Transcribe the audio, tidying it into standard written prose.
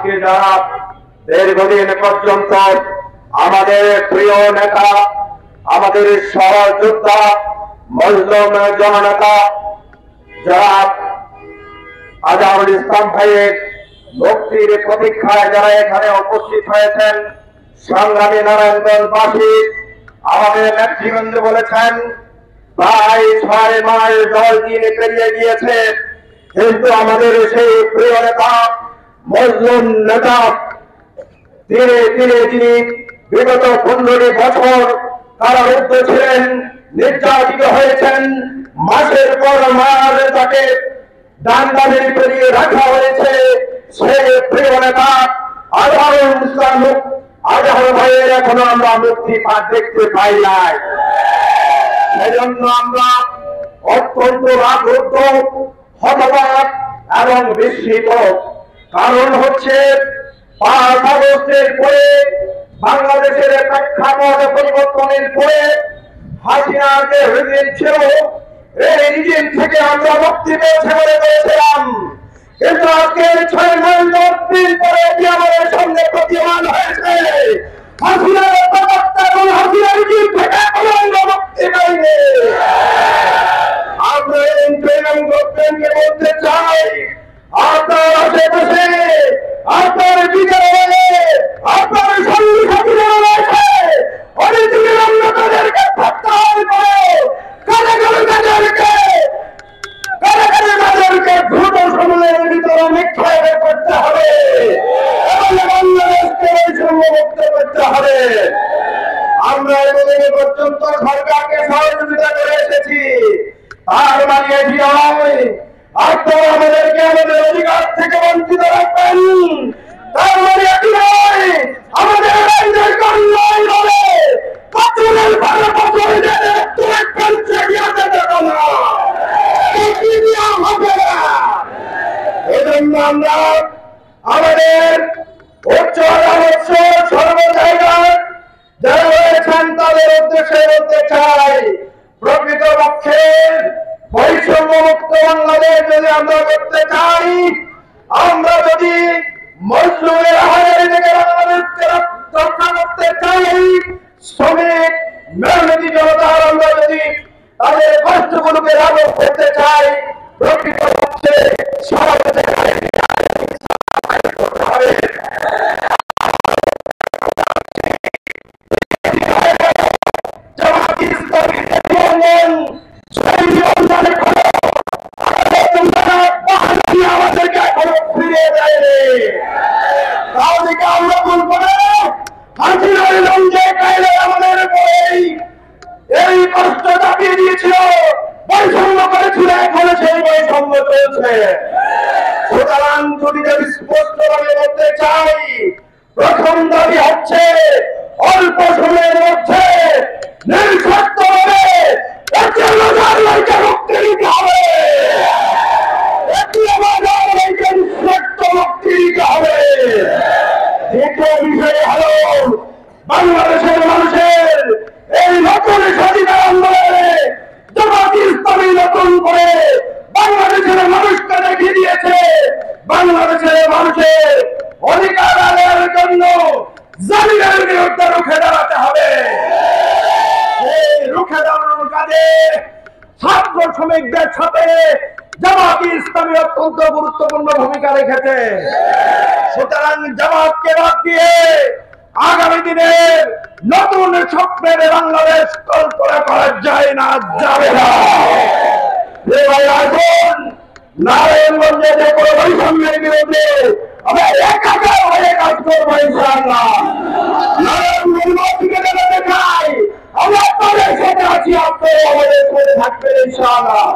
আজকে যারা দীর্ঘদিন পর্যন্ত আমাদের প্রিয় নেতা, আমাদের সহযোদ্ধা, মজলুম জননেতা যারা আজহারুল ইসলাম ভাইয়ের মুক্তির প্রতীক্ষায় যারা এখানে উপস্থিত হয়েছেন, সংগ্রামী নারায়ণগঞ্জবাসী, আমাদের নেতৃবৃন্দ বলেছেন প্রায় 6 মাস 10 দিন পেরিয়ে গিয়েছে, কিন্তু আমাদের সেই প্রিয় নেতা, মজলুম নেতা, তিনি বিগত 15 বছর কারারুদ্ধ ছিলেন, নির্যাতিত হয়েছেন, মাসের পর মাস তাকে ডান্ডাবের পেরিয়ে রাখা হয়েছে। সেই প্রিয় নেতা আজহারুল ইসলাম আজহার ভাইয়ের এখনো আমরা মুক্তি দেখতে পাই নাই। সেজন্য আমরা অত্যন্ত রাগরুদ্ধ, হতবাক এবং বিস্মিত। কারণ হচ্ছে 5 আগস্টের পরে বাংলাদেশের প্রেক্ষাপট পরিবর্তনের পরে হাসিনা যে রিজিম ছিল, এই রিজিম থেকে আমরা মুক্তি পেয়েছে বলে বলেছিলাম, কিন্তু আজকে 6 মাস 10 দিন পরে কি আমাদের সামনে প্রতিমান হয়েছে হাসিনার প্রবক্তা এবং হাসিনা রিজিম থেকে এখনো আমরা মুক্তি পাইনি। আমরা এই প্রেম গভর্নমেন্টকে বলতে চাই, আপনার আশেপাশে আপনার বিজয় আপনার সঙ্গী সাথীরা রয়েছে, অনেকদিনের অন্য তাদেরকে প্রত্যাহার করে কারাগারে দ্রুত সময়ের ভিতরে নিক্ষেপ করতে হবে এবং বাংলাদেশকে বৈষম্যমুক্ত করতে হবে। আমরা এতদিন পর্যন্ত সরকারকে সহযোগিতা করে এসেছি, তার মানে এটি নয় আপনারা আমাদেরকে আমাদের অধিকার থেকে বঞ্চিত রাখবেন, তার মানে এটি নয় আমাদের রাজ্যের কন্যায় হবে পাথরের ভালো পাথর দেবে তোমার কাছে গিয়ে দেবো না, এটি নিয়ম হবে না। এজন্য আমরা আমাদের উচ্চ আদালত সর্ব জায়গায় যারা রয়েছেন তাদের উদ্দেশ্যে বলতে চাই, প্রকৃতপক্ষে বৈষম্যমুক্ত বাংলাদেশ যদি আমরা করতে চাই, আমরা যদি মজলুমের আহারের দিকে বাংলাদেশকে রক্ষা করতে চাই, শ্রমিক মেহনতি জনতার আমরা যদি তাদের কষ্টগুলোকে লাঘব করতে চাই, প্রকৃতপক্ষে সব জায়গায় আমাদেরকে এখনো ফিরে দেয়নি। তাহলে আমরা বলবো না হাসিনার লঞ্চে কাইলে আমাদের এই কষ্ট চাপিয়ে দিয়েছিল, বৈষম্য করেছিল, এখনো সেই বৈষম্য চলছে। সুতরাং যদি স্পষ্টভাবে বলতে চাই, প্রথম দাবি হচ্ছে অল্প সময়ের মধ্যে নিঃশর্তভাবে 1,000 লোককে মুক্তি দিতে হবে, 1,000 লোককে মুক্তি দিতে হবে। দ্বিতীয় বিষয় হলো বাংলাদেশের মানুষের এই নতুন স্বাধীনতা আন্দোলনে জামাত ইসলামী নতুন করে বাংলাদেশের মানুষকে দেখিয়ে দিয়েছে, বাংলাদেশের মানুষের অধিকার আদায়ের জন্য জালিমের বিরুদ্ধে রুখে দাঁড়াতে হবে। এই রুখে দাঁড়ানোর কাজে ছাত্র শ্রমিকদের সাথে জামাত ইসলামী অত্যন্ত গুরুত্বপূর্ণ ভূমিকা রেখেছে। সুতরাং জামাতকে বাদ দিয়ে আগামী দিনে নতুন স্বপ্নের বাংলাদেশ কল্পনা করা যায় না, যাবে না। নারায়ণগঞ্জে যে কোনো বৈষম্যের বিরুদ্ধে আমরা একাকার হয়ে কাজ করবো ইনশাআল্লাহ। নারায়ণগঞ্জবাসীকে জানাতে চাই আমরা আপনাদের সাথে আছি, আপনারা আমাদের সাথে থাকবেন ইনশাআল্লাহ।